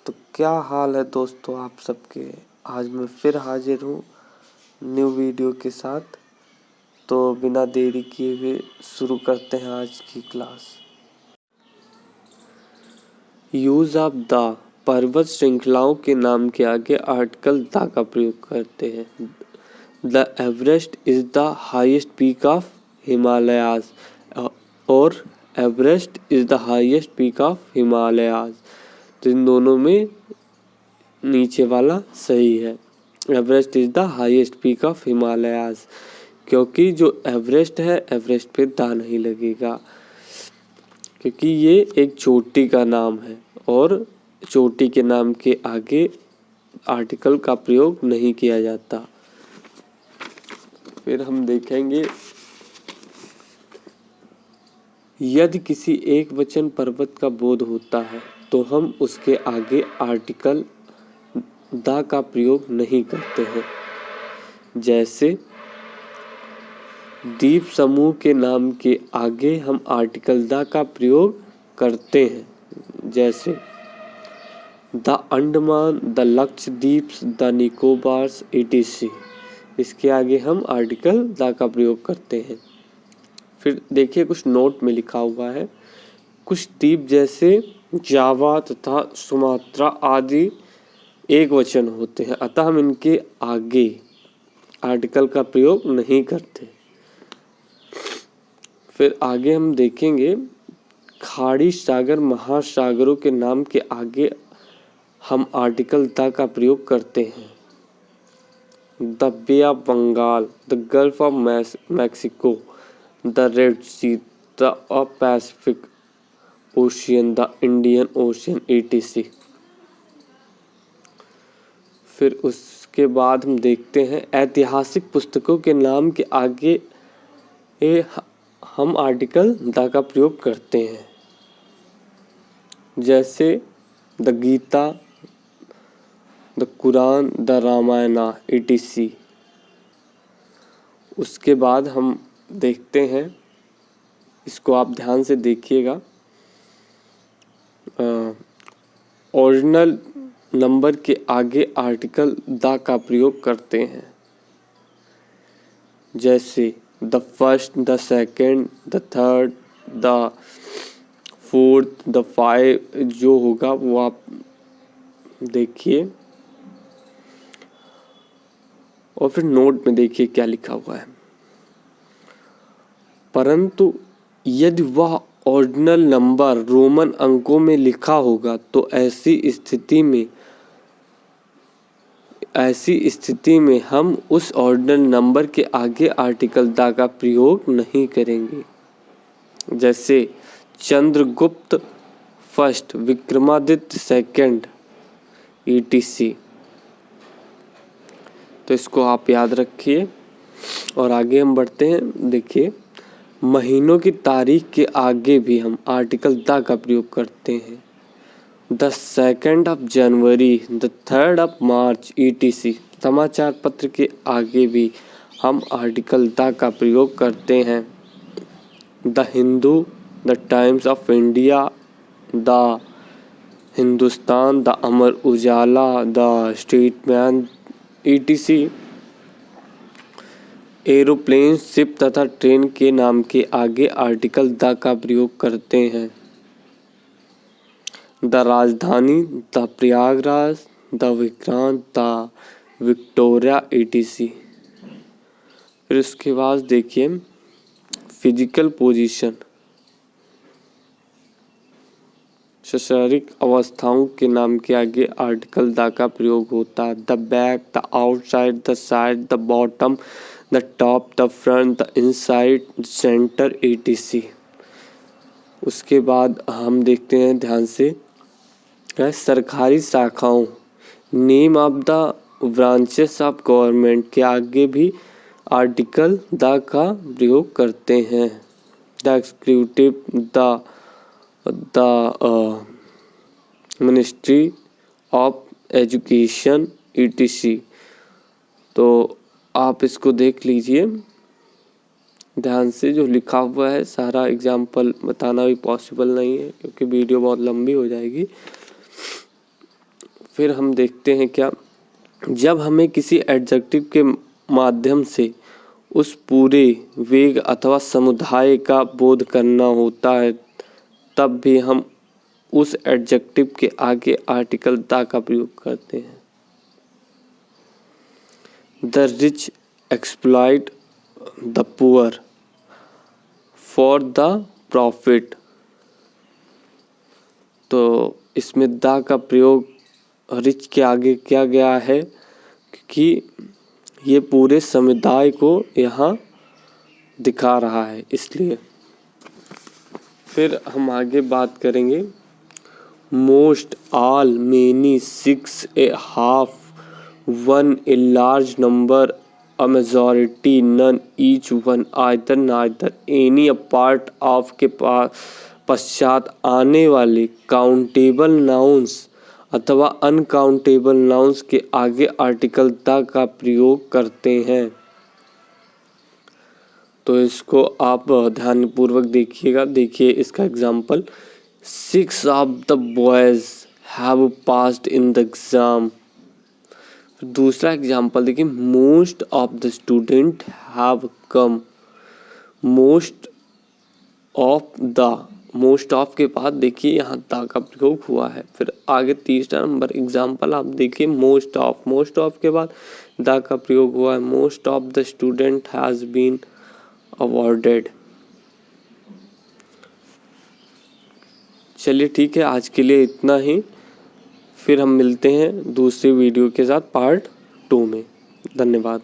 तो क्या हाल है दोस्तों आप सबके। आज मैं फिर हाजिर हूँ न्यू वीडियो के साथ। तो बिना देरी किए हुए शुरू करते हैं आज की क्लास। यूज ऑफ द पर्वत श्रृंखलाओं के नाम के आगे आर्टिकल द का प्रयोग करते हैं। The Everest is the highest peak of Himalayas और Everest is the highest peak of Himalayas. तो इन दोनों में नीचे वाला सही है। Everest is the highest peak of Himalayas, क्योंकि जो एवरेस्ट है एवरेस्ट पे दा नहीं लगेगा, क्योंकि ये एक चोटी का नाम है और चोटी के नाम के आगे आर्टिकल का प्रयोग नहीं किया जाता। फिर हम देखेंगे, यदि किसी एक वचन पर्वत का बोध होता है तो हम उसके आगे आर्टिकल द का प्रयोग नहीं करते हैं। जैसे द्वीप समूह के नाम के आगे हम आर्टिकल द का प्रयोग करते हैं। जैसे the Andaman, the Lakshadweep, the Nicobars etc। इसके आगे हम आर्टिकल द का प्रयोग करते हैं। फिर देखिए कुछ नोट में लिखा हुआ है, कुछ द्वीप जैसे जावा तथा सुमात्रा आदि एक वचन होते हैं, अतः हम इनके आगे आर्टिकल का प्रयोग नहीं करते। फिर आगे हम देखेंगे, खाड़ी सागर महासागरों के नाम के आगे हम आर्टिकल द का प्रयोग करते हैं। The Bay of Bengal, the Gulf of Mexico, the Red Sea, the Pacific Ocean, the Indian Ocean etc। फिर उसके बाद हम देखते हैं, ऐतिहासिक पुस्तकों के नाम के आगे हम आर्टिकल द का प्रयोग करते हैं। जैसे the Gita, the Quran, the Ramayana etc। उसके बाद हम देखते हैं, इसको आप ध्यान से देखिएगा, ओरिजिनल नंबर के आगे आर्टिकल द का प्रयोग करते हैं। जैसे the first, the second, the third, the fourth, the five, जो होगा वो आप देखिए और फिर नोट में देखिए क्या लिखा हुआ है। परंतु यदि वह ऑर्डिनल नंबर रोमन अंकों में लिखा होगा तो ऐसी स्थिति में हम उस ऑर्डिनल नंबर के आगे आर्टिकल द का प्रयोग नहीं करेंगे। जैसे Chandragupta first, Vikramaditya second etc। तो इसको आप याद रखिए और आगे हम बढ़ते हैं। देखिए, महीनों की तारीख के आगे भी हम आर्टिकल द का प्रयोग करते हैं। The 2nd of January, the 3rd of March etc। समाचार पत्र के आगे भी हम आर्टिकल द का प्रयोग करते हैं। The Hindu, the times of India, the Hindustan, the Amar Ujala, the statesman etc। Aeroplane, ship तथा ट्रेन के नाम के आगे आर्टिकल द का प्रयोग करते हैं। द राजधानी, the Prayagraj, the Vikrant, the Victoria etc। फिर उसके बाद देखिए, फिजिकल पोजीशन, शारीरिक अवस्थाओं के नाम के आगे आर्टिकल द का प्रयोग होता है। The back, the outside, the side, the bottom, the top, the front, the inside, centre etc। उसके बाद हम देखते हैं ध्यान से, सरकारी शाखाओं, name of the branches of government के आगे भी आर्टिकल द का प्रयोग करते हैं। The executive, the ministry of education etc। तो आप इसको देख लीजिए ध्यान से, जो लिखा हुआ है सारा एग्जाम्पल बताना भी पॉसिबल नहीं है क्योंकि वीडियो बहुत लंबी हो जाएगी। फिर हम देखते हैं क्या, जब हमें किसी एडजेक्टिव के माध्यम से उस पूरे वेग अथवा समुदाय का बोध करना होता है तब भी हम उस एडजेक्टिव के आगे आर्टिकल द का प्रयोग करते हैं। The rich exploit the poor for the profit. तो इसमें द का प्रयोग रिच के आगे किया गया है क्योंकि ये पूरे समुदाय को यहाँ दिखा रहा है, इसलिए। फिर हम आगे बात करेंगे most, all, many, six, a half, one, a large number, a majority, none, each, one, either, neither, any, a part of के पश्चात आने वाले काउंटेबल नाउन्स अथवा अनकाउंटेबल नाउन्स के आगे आर्टिकल द का प्रयोग करते हैं। तो इसको आप ध्यानपूर्वक देखिएगा। देखिए इसका example, 6 of the boys have passed in the exam. दूसरा एग्जाम्पल देखिए, most of the student have come. Most of के बाद देखिए यहाँ द का प्रयोग हुआ है। फिर आगे तीसरा नंबर एग्जाम्पल आप देखिए, मोस्ट ऑफ के बाद द का प्रयोग हुआ है। Most of the student has been awarded. चलिए ठीक है, आज के लिए इतना ही। फिर हम मिलते हैं दूसरी वीडियो के साथ पार्ट 2 में। धन्यवाद।